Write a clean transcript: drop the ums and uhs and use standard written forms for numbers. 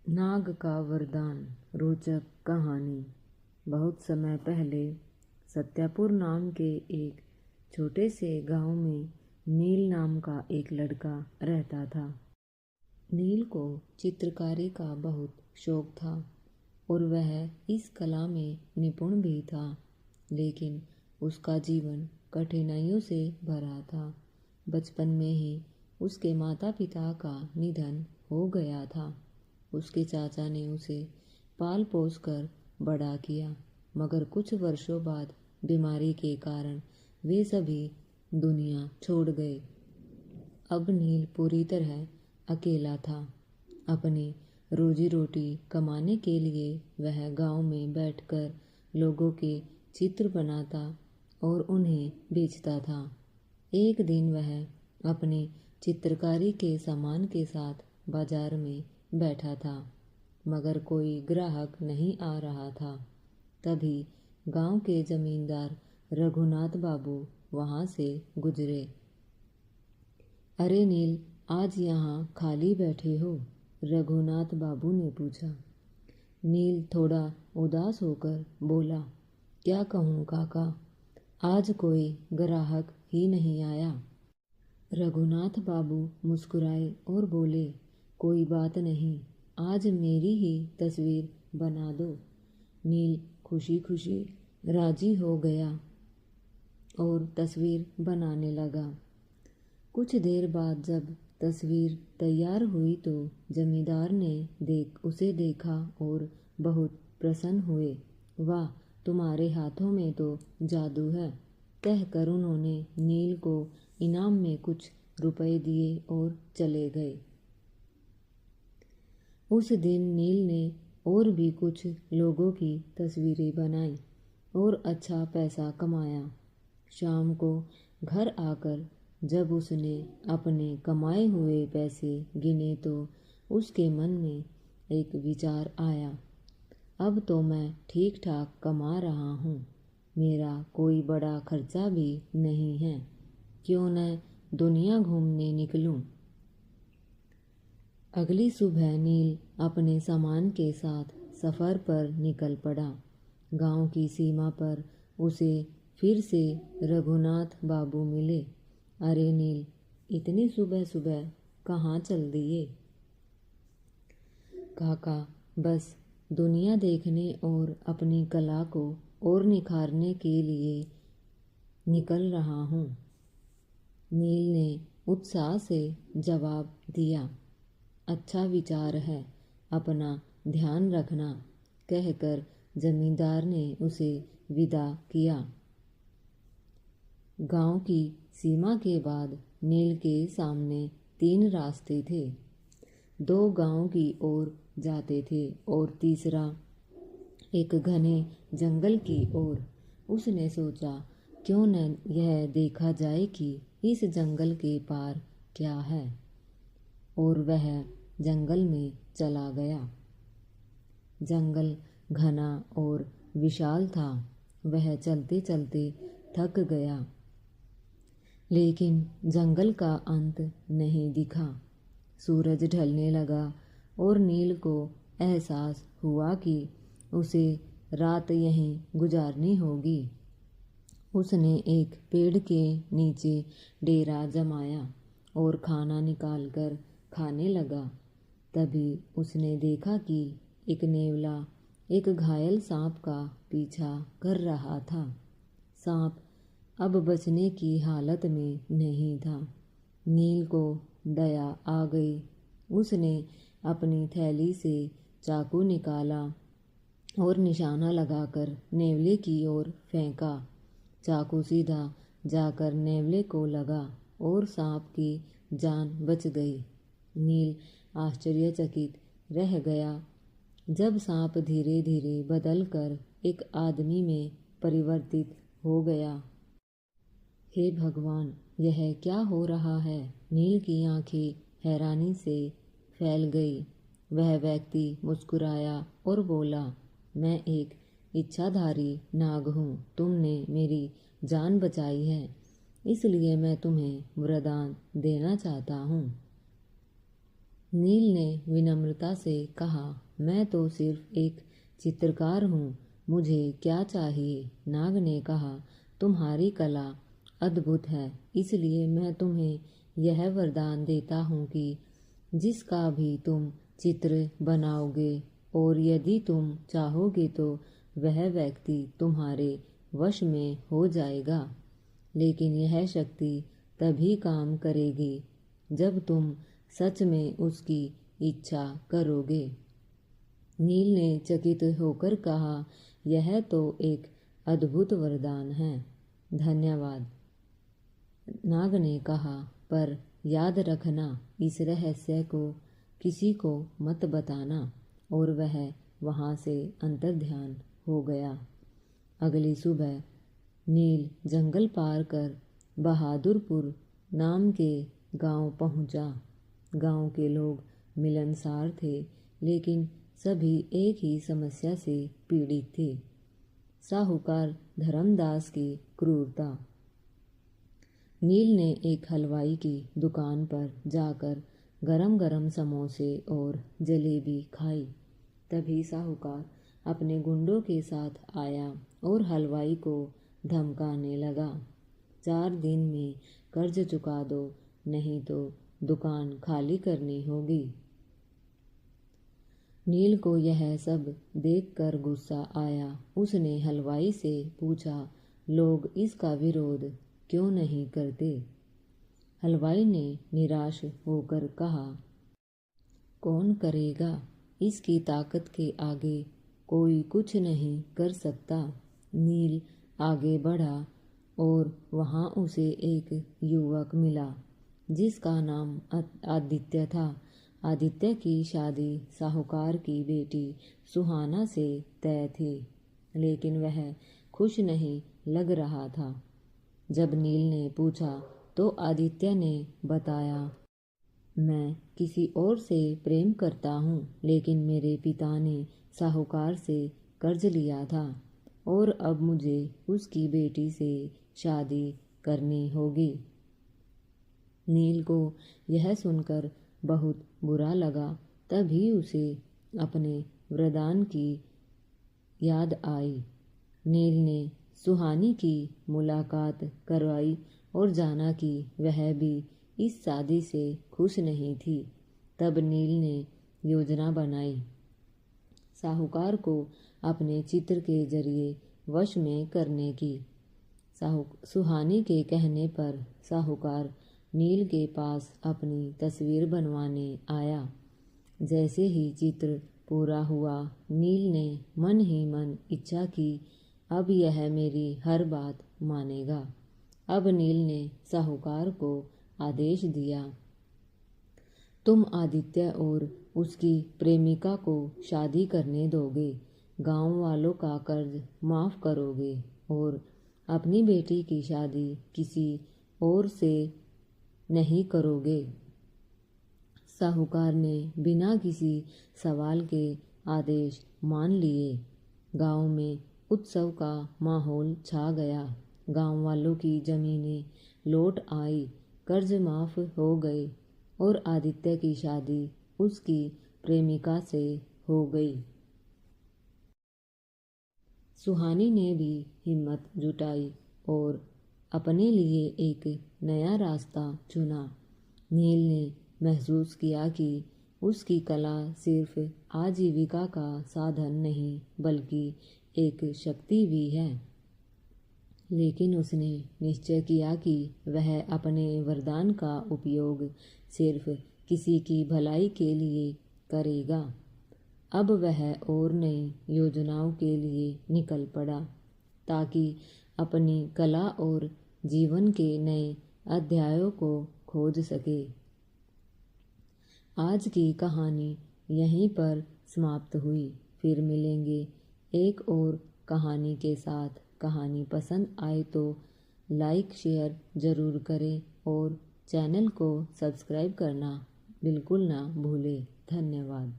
नाग का वरदान। रोचक कहानी। बहुत समय पहले सत्यापुर नाम के एक छोटे से गांव में नील नाम का एक लड़का रहता था। नील को चित्रकारी का बहुत शौक था और वह इस कला में निपुण भी था, लेकिन उसका जीवन कठिनाइयों से भरा था। बचपन में ही उसके माता पिता का निधन हो गया था। उसके चाचा ने उसे पाल पोस कर बड़ा किया, मगर कुछ वर्षों बाद बीमारी के कारण वे सभी दुनिया छोड़ गए। अब नील पूरी तरह अकेला था। अपनी रोजी रोटी कमाने के लिए वह गांव में बैठकर लोगों के चित्र बनाता और उन्हें बेचता था। एक दिन वह अपने चित्रकारी के सामान के साथ बाजार में बैठा था, मगर कोई ग्राहक नहीं आ रहा था। तभी गांव के जमींदार रघुनाथ बाबू वहां से गुजरे। अरे नील, आज यहाँ खाली बैठे हो? रघुनाथ बाबू ने पूछा। नील थोड़ा उदास होकर बोला, क्या कहूँ काका, आज कोई ग्राहक ही नहीं आया। रघुनाथ बाबू मुस्कुराए और बोले, कोई बात नहीं, आज मेरी ही तस्वीर बना दो। नील खुशी खुशी राजी हो गया और तस्वीर बनाने लगा। कुछ देर बाद जब तस्वीर तैयार हुई तो जमींदार ने उसे देखा और बहुत प्रसन्न हुए। वाह, तुम्हारे हाथों में तो जादू है, कहकर उन्होंने नील को इनाम में कुछ रुपए दिए और चले गए। उस दिन नील ने और भी कुछ लोगों की तस्वीरें बनाई और अच्छा पैसा कमाया। शाम को घर आकर जब उसने अपने कमाए हुए पैसे गिने तो उसके मन में एक विचार आया, अब तो मैं ठीक ठाक कमा रहा हूँ, मेरा कोई बड़ा खर्चा भी नहीं है, क्यों न दुनिया घूमने निकलूं। अगली सुबह नील अपने सामान के साथ सफ़र पर निकल पड़ा। गांव की सीमा पर उसे फिर से रघुनाथ बाबू मिले। अरे नील, इतनी सुबह सुबह कहाँ चल दिए? काका, बस दुनिया देखने और अपनी कला को और निखारने के लिए निकल रहा हूँ, नील ने उत्साह से जवाब दिया। अच्छा विचार है, अपना ध्यान रखना, कहकर जमींदार ने उसे विदा किया। गांव की सीमा के बाद नील के सामने 3 रास्ते थे। 2 गांव की ओर जाते थे और तीसरा एक घने जंगल की ओर। उसने सोचा, क्यों न यह देखा जाए कि इस जंगल के पार क्या है, और वह जंगल में चला गया। जंगल घना और विशाल था। वह चलते चलते थक गया, लेकिन जंगल का अंत नहीं दिखा। सूरज ढलने लगा और नील को एहसास हुआ कि उसे रात यहीं गुजारनी होगी। उसने एक पेड़ के नीचे डेरा जमाया और खाना निकालकर खाने लगा। तभी उसने देखा कि एक नेवला एक घायल सांप का पीछा कर रहा था। सांप अब बचने की हालत में नहीं था। नील को दया आ गई। उसने अपनी थैली से चाकू निकाला और निशाना लगाकर नेवले की ओर फेंका। चाकू सीधा जाकर नेवले को लगा और सांप की जान बच गई। नील आश्चर्यचकित रह गया जब सांप धीरे धीरे बदलकर एक आदमी में परिवर्तित हो गया। हे भगवान, यह क्या हो रहा है? नील की आंखें हैरानी से फैल गई। वह व्यक्ति मुस्कुराया और बोला, मैं एक इच्छाधारी नाग हूँ। तुमने मेरी जान बचाई है, इसलिए मैं तुम्हें वरदान देना चाहता हूँ। नील ने विनम्रता से कहा, मैं तो सिर्फ एक चित्रकार हूँ, मुझे क्या चाहिए। नाग ने कहा, तुम्हारी कला अद्भुत है, इसलिए मैं तुम्हें यह वरदान देता हूँ कि जिसका भी तुम चित्र बनाओगे और यदि तुम चाहोगे तो वह व्यक्ति तुम्हारे वश में हो जाएगा। लेकिन यह शक्ति तभी काम करेगी जब तुम सच में उसकी इच्छा करोगे। नील ने चकित होकर कहा, यह तो एक अद्भुत वरदान है, धन्यवाद। नाग ने कहा, पर याद रखना, इस रहस्य को किसी को मत बताना। और वह वहाँ से अंतर्ध्यान हो गया। अगली सुबह नील जंगल पार कर बहादुरपुर नाम के गांव पहुंचा। गांव के लोग मिलनसार थे, लेकिन सभी एक ही समस्या से पीड़ित थे, साहूकार धर्मदास की क्रूरता। नील ने एक हलवाई की दुकान पर जाकर गरम गरम समोसे और जलेबी खाई। तभी साहूकार अपने गुंडों के साथ आया और हलवाई को धमकाने लगा, 4 दिन में कर्ज चुका दो, नहीं तो दुकान खाली करनी होगी। नील को यह सब देखकर गुस्सा आया। उसने हलवाई से पूछा, लोग इसका विरोध क्यों नहीं करते? हलवाई ने निराश होकर कहा, कौन करेगा? इसकी ताकत के आगे कोई कुछ नहीं कर सकता। नील आगे बढ़ा और वहाँ उसे एक युवक मिला जिसका नाम आदित्य था। आदित्य की शादी साहूकार की बेटी सुहाना से तय थी, लेकिन वह खुश नहीं लग रहा था। जब नील ने पूछा तो आदित्य ने बताया, मैं किसी और से प्रेम करता हूँ, लेकिन मेरे पिता ने साहूकार से कर्ज लिया था और अब मुझे उसकी बेटी से शादी करनी होगी। नील को यह सुनकर बहुत बुरा लगा। तभी उसे अपने वरदान की याद आई। नील ने सुहानी की मुलाकात करवाई और जाना कि वह भी इस शादी से खुश नहीं थी। तब नील ने योजना बनाई, साहूकार को अपने चित्र के जरिए वश में करने की। सुहानी के कहने पर साहूकार नील के पास अपनी तस्वीर बनवाने आया। जैसे ही चित्र पूरा हुआ, नील ने मन ही मन इच्छा की, अब यह मेरी हर बात मानेगा। अब नील ने साहूकार को आदेश दिया, तुम आदित्य और उसकी प्रेमिका को शादी करने दोगे, गांव वालों का कर्ज माफ करोगे और अपनी बेटी की शादी किसी और से नहीं करोगे। साहूकार ने बिना किसी सवाल के आदेश मान लिए। गांव में उत्सव का माहौल छा गया। गांव वालों की जमीनें लौट आई, कर्ज माफ हो गए और आदित्य की शादी उसकी प्रेमिका से हो गई। सुहानी ने भी हिम्मत जुटाई और अपने लिए एक नया रास्ता चुना। नील ने महसूस किया कि उसकी कला सिर्फ आजीविका का साधन नहीं, बल्कि एक शक्ति भी है। लेकिन उसने निश्चय किया कि वह अपने वरदान का उपयोग सिर्फ किसी की भलाई के लिए करेगा। अब वह और नई योजनाओं के लिए निकल पड़ा, ताकि अपनी कला और जीवन के नए अध्यायों को खोज सके। आज की कहानी यहीं पर समाप्त हुई। फिर मिलेंगे एक और कहानी के साथ। कहानी पसंद आए तो लाइक शेयर ज़रूर करें और चैनल को सब्सक्राइब करना बिल्कुल ना भूलें। धन्यवाद।